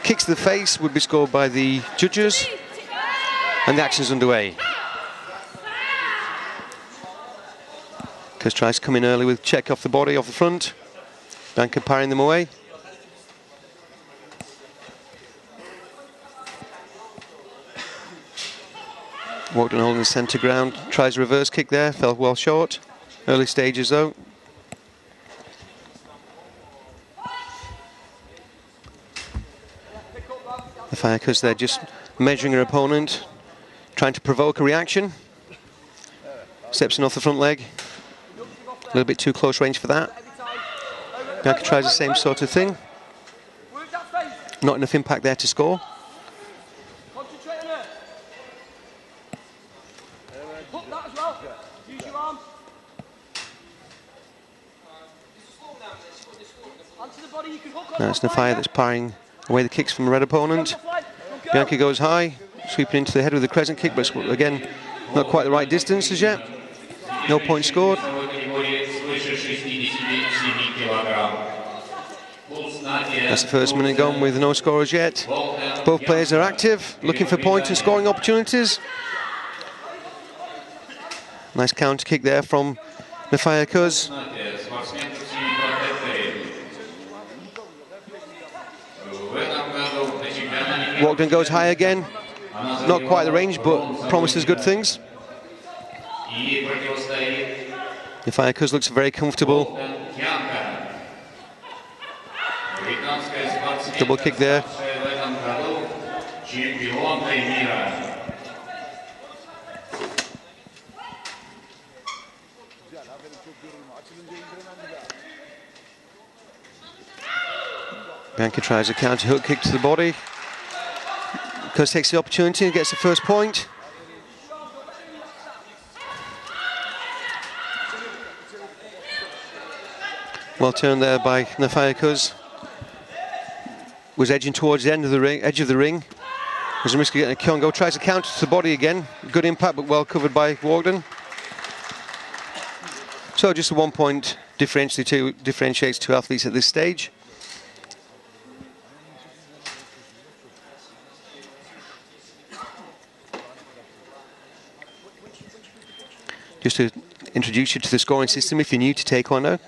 Kicks to the face would be scored by the judges. And the action's underway. KUS tries to come in early with check off the body, off the front. BIANCA parrying them away. WALKDEN holding the centre ground, tries a reverse kick there, fell well short. Early stages though. NAFIA KUS there just measuring her opponent, trying to provoke a reaction. Steps in off the front leg. A little bit too close range for that. BIANCA tries the same sort of thing. Not enough impact there to score. Now it's NAFIA that's parrying away the kicks from a red opponent. BIANCA goes high, sweeping into the head with a crescent kick, but again, not quite the right distance as yet. No point scored. That's the first minute gone with no scorers yet. Both players are active, looking for point and scoring opportunities. Nice counter kick there from NAFIA KUS. WALKDEN goes high again. Not quite the range, but promises good things. NAFIA KUS looks very comfortable. Double kick there. BIANCA tries a counter hook kick to the body. KUS takes the opportunity and gets the first point. Well turned there by NAFIA KUS. Was edging towards the end of the ring, edge of the ring. There's a risk of getting a Kyongo. Tries to counter to the body again. Good impact, but well covered by WALKDEN. So just a 1 point differentiates two athletes at this stage. Just to introduce you to the scoring system, if you're new to Taekwondo,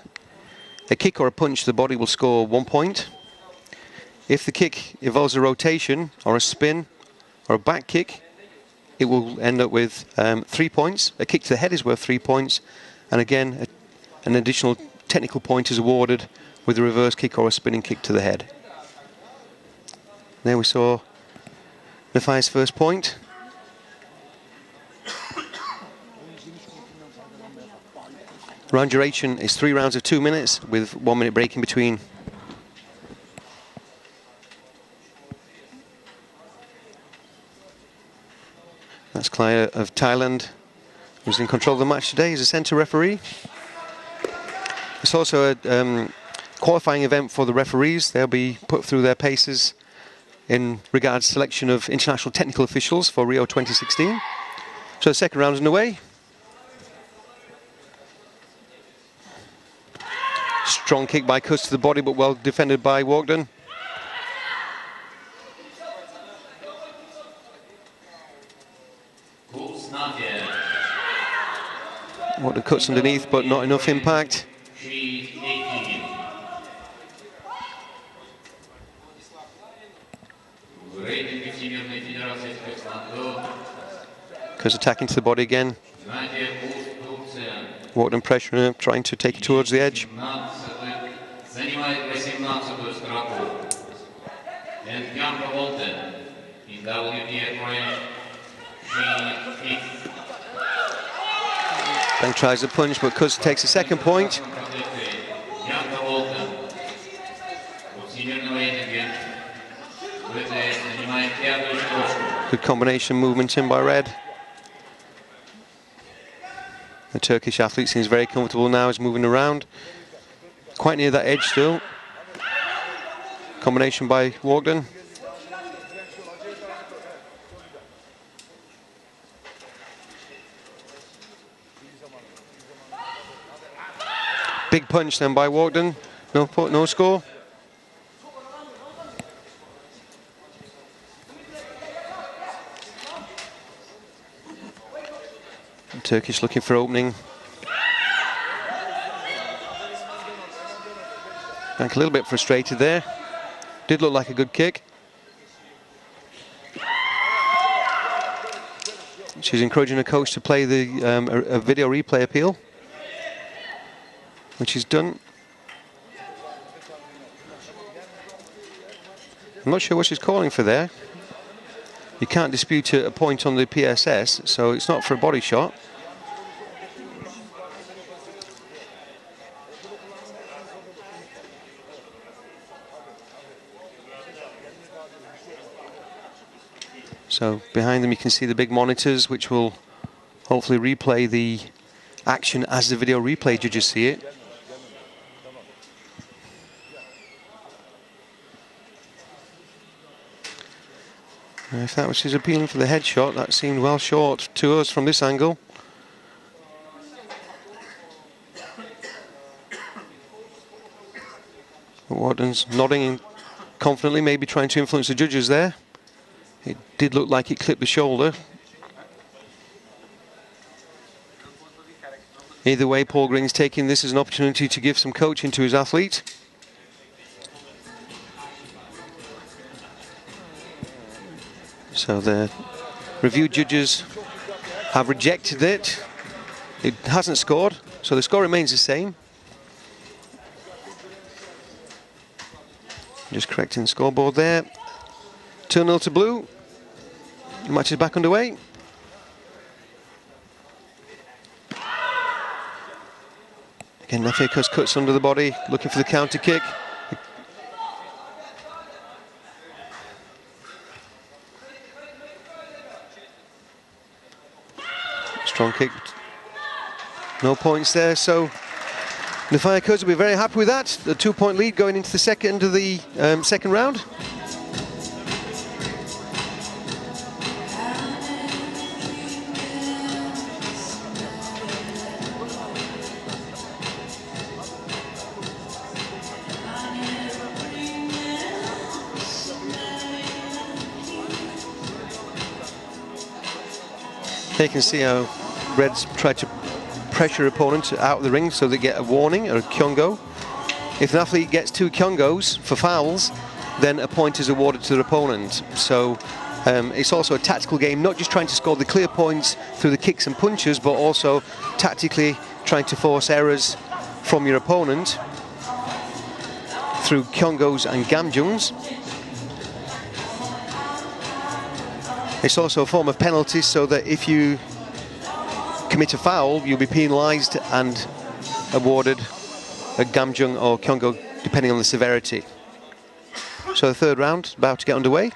a kick or a punch to the body will score 1 point. If the kick involves a rotation or a spin or a back kick, it will end up with 3 points. A kick to the head is worth 3 points. And again, an additional technical point is awarded with a reverse kick or a spinning kick to the head. There we saw NAFIA's first point. Round duration is 3 rounds of 2 minutes with 1 minute break in between. That's Claire of Thailand, who's in control of the match today. He's a centre referee. It's also a qualifying event for the referees. They'll be put through their paces in regards to selection of international technical officials for Rio 2016. So the second round is underway. Strong kick by KUS to the body, but well defended by WALKDEN. WALKDEN cuts underneath, but not enough impact. KUS attacking to the body again. WALKDEN pressuring her, trying to take it towards the edge. BIANCA tries a punch, but KUS takes a second point. Good combination movement in by red. The Turkish athlete seems very comfortable now, is moving around. Quite near that edge still. Combination by WALKDEN. Big punch then by WALKDEN. No score. Turkish looking for opening. Bianca a little bit frustrated there. Did look like a good kick. She's encouraging her coach to play the a video replay appeal, which is done. I'm not sure what she's calling for there. You can't dispute a point on the PSS, so it's not for a body shot. So behind them you can see the big monitors, which will hopefully replay the action as the video replay judges see it. If that was she's appealing for the headshot, that seemed well short to us from this angle. Warden's nodding confidently, maybe trying to influence the judges there. It did look like it clipped the shoulder. Either way, Paul Green's taking this as an opportunity to give some coaching to his athlete. So the review judges have rejected it. It hasn't scored, so the score remains the same. Just correcting the scoreboard there. 2-0 to blue. The match is back underway. Again, NAFIA cuts under the body, looking for the counter kick. Strong kick. No points there, so NAFIA KUS will be very happy with that. The 2-point lead going into the second round. There you can see how Reds try to pressure opponent out of the ring so they get a warning or a kyongo. If an athlete gets 2 kyongos for fouls, then a point is awarded to their opponent. So it's also a tactical game, not just trying to score the clear points through the kicks and punches, but also tactically trying to force errors from your opponent through kyongos and gamjungs. It's also a form of penalty, so that if you commit a foul, you'll be penalised and awarded a gamjung or kyongo, depending on the severity. So the third round about to get underway.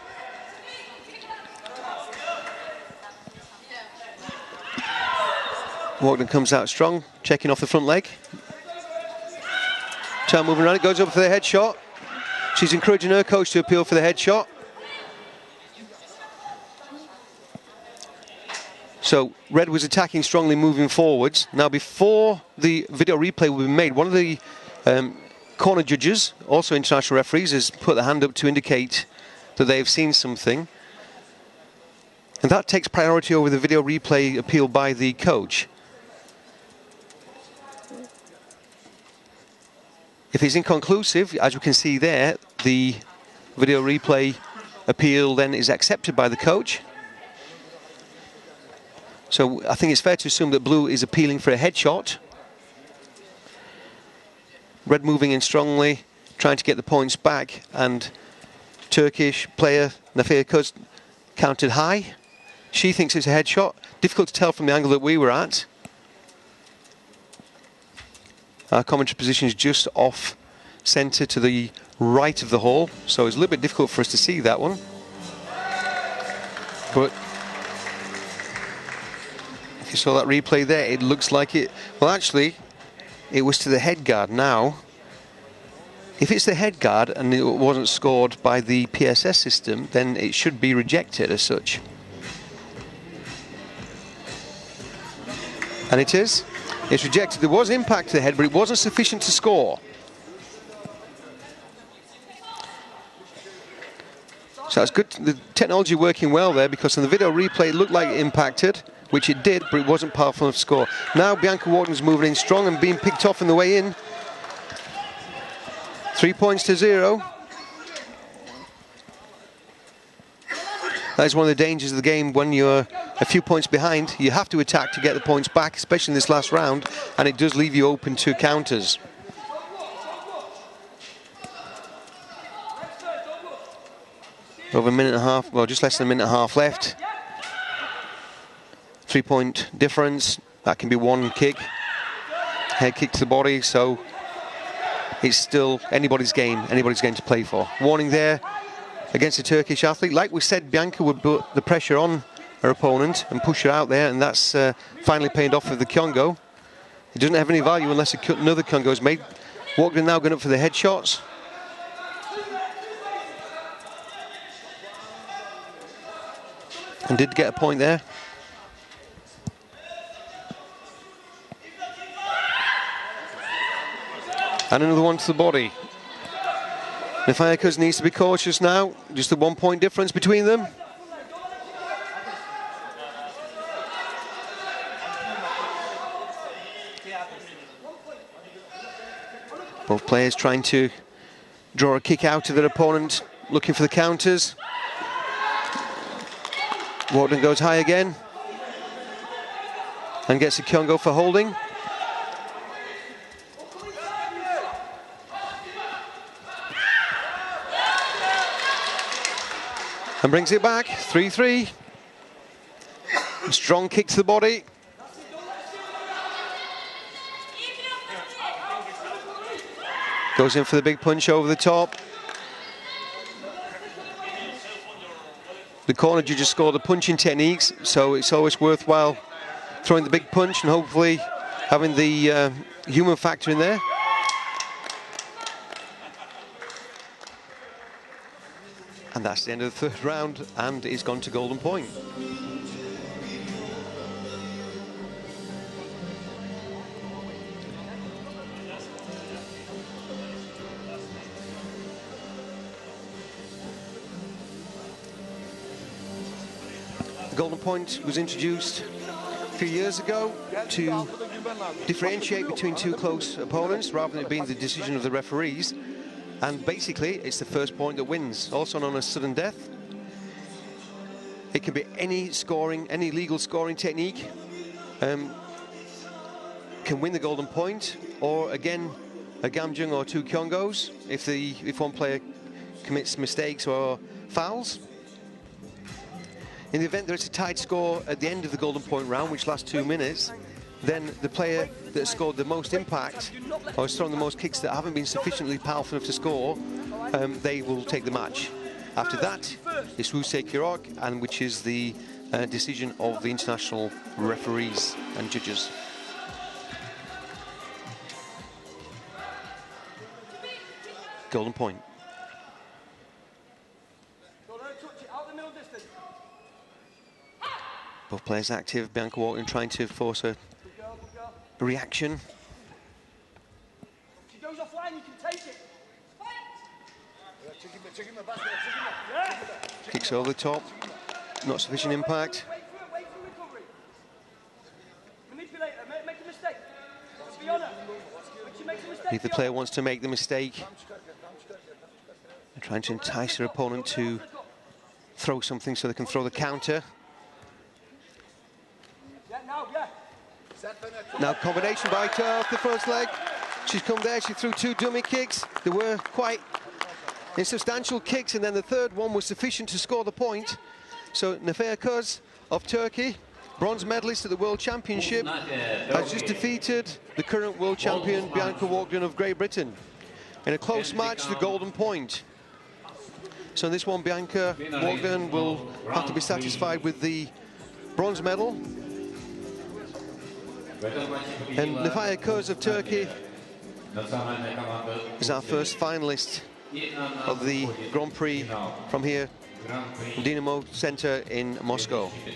WALKDEN comes out strong, checking off the front leg. Child moving around, it goes up for the headshot. She's encouraging her coach to appeal for the headshot. So Red was attacking strongly, moving forwards. Now, before the video replay will be made, one of the corner judges, also international referees, has put their hand up to indicate that they have seen something. And that takes priority over the video replay appeal by the coach. If it's inconclusive, as we can see there, the video replay appeal then is accepted by the coach. So I think it's fair to assume that blue is appealing for a headshot. Red moving in strongly, trying to get the points back, and Turkish player NAFIA KUS counted high. She thinks it's a headshot. Difficult to tell from the angle that we were at. Our commentary position is just off centre to the right of the hall, so it's a little bit difficult for us to see that one. But if you saw that replay there, it looks like it. Well, actually, it was to the head guard. Now, if it's the head guard and it wasn't scored by the PSS system, then it should be rejected as such. And it is. It's rejected. There was impact to the head, but it wasn't sufficient to score. So it's good, the technology working well there, because in the video replay it looked like it impacted, which it did, but it wasn't powerful enough to score. Now Bianca Walkden's moving in strong and being picked off on the way in. 3 points to 0. That is one of the dangers of the game. When you're a few points behind, you have to attack to get the points back, especially in this last round, and it does leave you open to counters. Over a minute and a half, well, just less than a minute and a half left. 3 point difference. That can be one kick, head kick to the body, so it's still anybody's game to play for. Warning there against a Turkish athlete. Like we said, Bianca would put the pressure on her opponent and push her out there, and that's finally paid off with the Kyongo. It doesn't have any value unless another Kyongo is made. Walkden now going up for the headshots. And did get a point there. And another one to the body. NAFIA KUS needs to be cautious now. Just a 1 point difference between them. Both players trying to draw a kick out of their opponent, looking for the counters. Walkden goes high again and gets a Kyongo for holding. And brings it back, 3-3. Strong kick to the body. Goes in for the big punch over the top. The corner judges score the punching techniques, so it's always worthwhile throwing the big punch and hopefully having the human factor in there. And that's the end of the third round, and it's gone to golden point. The golden point was introduced a few years ago to differentiate between two close opponents rather than it being the decision of the referees. And basically, it's the first point that wins, also known as sudden death. It can be any scoring, any legal scoring technique can win the golden point, or again, a gamjung or two kyongos if one player commits mistakes or fouls. In the event there is a tied score at the end of the golden point round, which lasts 2 minutes, then the player that scored the most impact or has thrown the most kicks that haven't been sufficiently powerful enough to score, they will take the match. After that, it's Wusei Kirok, and which is the decision of the international referees and judges. Golden point. Both players active. Bianca Walkden trying to force a reaction. If she goes offline, you can take it. Kicks over the top. Not sufficient impact. Wait for recovery. Manipulate her, make a mistake. Let's be honest. When she makes a mistake, If the player wants to make the mistake, they're trying to entice their opponent to throw something so they can throw the counter. Now combination by TUR off the first leg. She's come there, she threw two dummy kicks. They were quite insubstantial kicks, and then the third one was sufficient to score the point. So NAFIA KUS of Turkey, bronze medalist at the World Championship, has just defeated the current world champion Bianca Walkden of Great Britain in a close match, the golden point. So in this one, Bianca Walkden will have to be satisfied with the bronze medal. And NAFIA KUS of Turkey is our first finalist of the Grand Prix from here, Dynamo Center in Moscow.